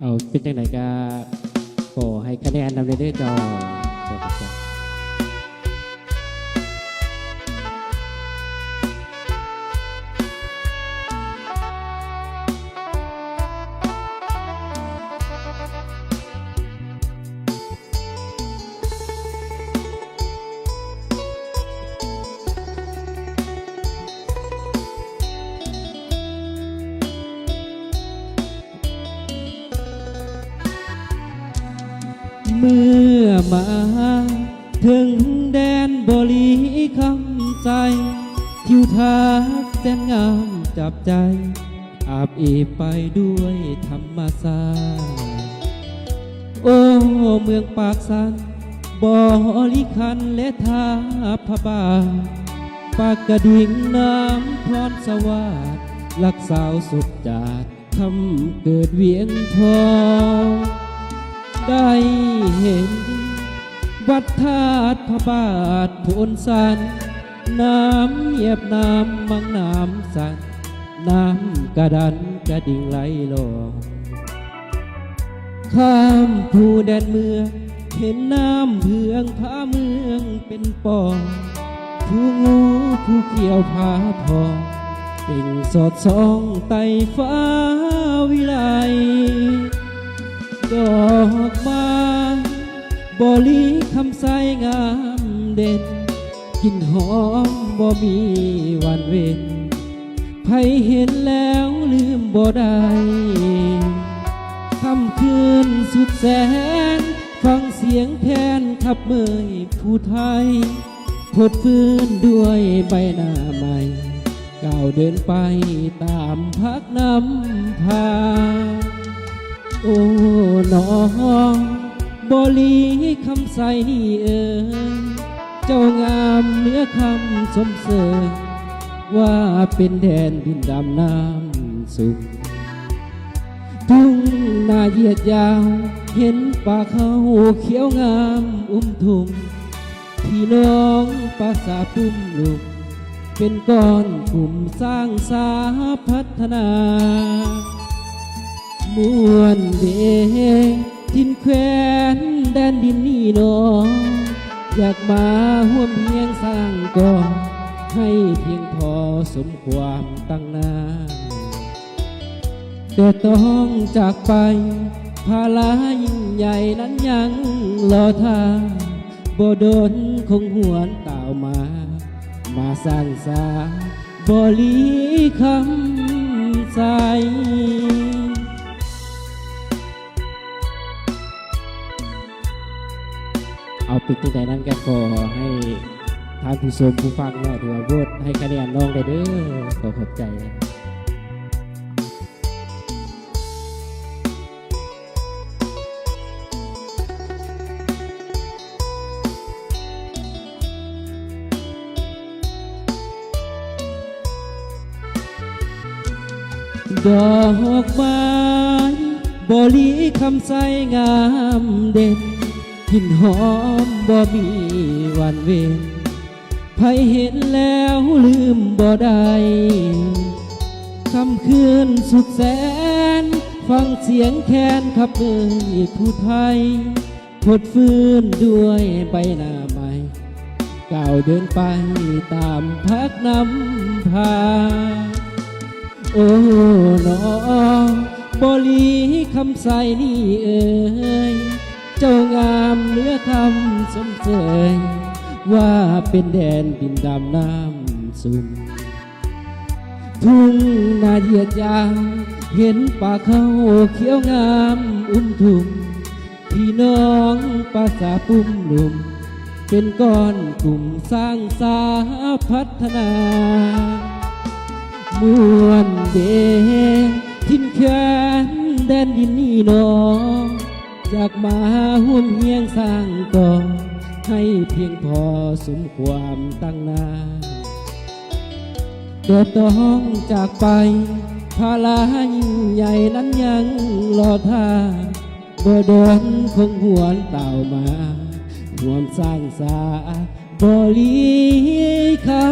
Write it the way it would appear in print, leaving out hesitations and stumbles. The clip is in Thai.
เอาเป็นจังไหนก็ขอให้คะแนนนำเด้อจอขอบคุณเมื่อมาถึงแดนบริคำใจทิวทัศน์แสนงามจับใจอาบอีไปด้วยธรรมศาสตร์โอ้เมืองปากสันบริคันและทาพบาปากกระดิ่งน้ำพรสวัสดิ์ลักสาวสุดจาดทำเกิดเวียงทองได้เห็นวัดธาตุพระบาทโพนสันน้ำเยียบน้ำมังน้ำสันน้ำกระดันกระดิ่งไหลลงข้ามผู้แดนเมืองเห็นน้ำเพืองพาเมืองเป็นปองผู้งูผู้เขียวพาทองเป่งสอดส่องไต่ฟ้าวิไลดอกไม้บริคำใสงามเด่นกลิ่นหอมบ่มีวันเว้นไผเห็นแล้วลืมบ่ได้ค่ำคืนสุดแสนฟังเสียงแคนขับเมยผู้ไทยพดฟื้นด้วยใบหน้าใหม่ก้าวเดินไปตามพักนำพาโอ้น้องบริคำใสนี่เอ๋ยเจ้างามเนื้อคำสมเสยว่าเป็นแดนดินดำน้ำสุขทุ่งนาเหยียดยาวเห็นป่าเขาเขียวงามทุ่งพี่น้องภาษาปุ่มลูกเป็นก้อนกลุ่มสร้างสาพัฒนามวนเดทินแควนแดนดินนี่นออยากมาห่วมเพียงสร้างก่อให้เพียงพอสมความตั้งหน้าแต่ต้องจากไปภาระยิ่งใหญ่นั้นยังรอท่าบ่โดนคงหวนต่าวมาสร้างสาบริคำใสเอาปิดตั้งแต่นั้นก็ขอให้ทานผู้ชมผู้ฟังเนาะถือว่าโหวตให้คะแนนน้องได้เด้อขอขอบใจดอกไม้บริคำใสงามเด่นกลิ่นหอมบ่มีวันเว้นไผเห็นแล้วลืมบ่ได้ค่ำคืนสุดแสนฟังเสียงแคนขับเอ่ยผู้ไทยพดฟื้นด้วยใบหน้าใหม่ก้าวเดินไปตามพักนำพาโอ้น้องบริคำใสนี่เอ๋ยเจ้างามเนื้อคำสมเสยว่าเป็นแดนดินดำน้ำสุ่มทุ่งนาเหยียดยาวเห็นป่าเขาเขียวงามทุ่งพี่น้องภาษาปุ่มหนุ่มเป็นก้อนกลุ่มสร้างสาพัฒนามวนเดทินแขนแดนดินนี่นออยากมาห่วมเฮียงสร้างก่อให้เพียงพอสมความตั้งหน้าแต่ต้องจากไปภาระยิ่งใหญ่นั้นยังรอท่าบ่โดนคงหวนเต่ามาร่วมสร้างสาบริคำ